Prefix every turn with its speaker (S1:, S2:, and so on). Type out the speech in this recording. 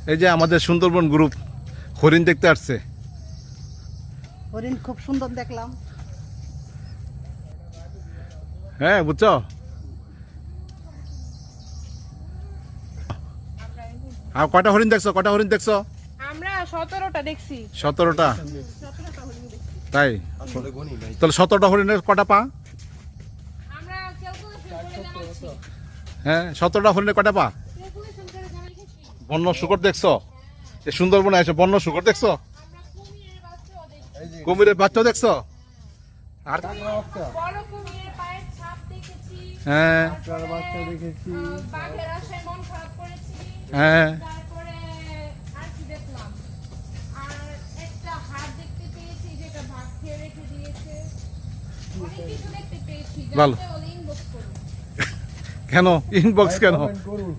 S1: এই যে আমাদের সুন্দরবন গ্রুপ হরিণ দেখতে আসছে।
S2: হরিণ খুব সুন্দর দেখলাম।
S1: হ্যাঁ বুঝছো, আর কয়টা হরিণ দেখছো? কয়টা হরিণ দেখছো?
S3: আমরা 17টা দেখছি।
S1: 17টা?
S3: 17টা হরিণ দেখছি।
S1: তাই তাহলে 17টা হরিণের কটা পা?
S3: আমরা কেউ জানাচ্ছি।
S1: হ্যাঁ 17টা হরিণের কটা পা? বন্য শুকর দেখছো? এই সুন্দরবনে এসে বন্য শুকর দেখছো? কুমিরের বাচ্চা দেখছো? আর
S3: বড় কুমিরের পায়ের ছাপ দেখেছি।
S1: হ্যাঁ
S2: বাচ্চা দেখেছি।
S3: বাঘের আশায় মন খারাপ করেছি।
S1: হ্যাঁ
S3: তারপরে আর কি দেখলাম? আর একটা হাড় দেখতে পেয়েছি যেটা ভাগ খেয়ে রেখে দিয়েছে। অনেক কিছু দেখতে পেয়েছি।
S1: ভালো।
S3: জানতে হলে ইনবক্স করুন।
S1: কেন ইনবক্স কেন?
S2: করুন।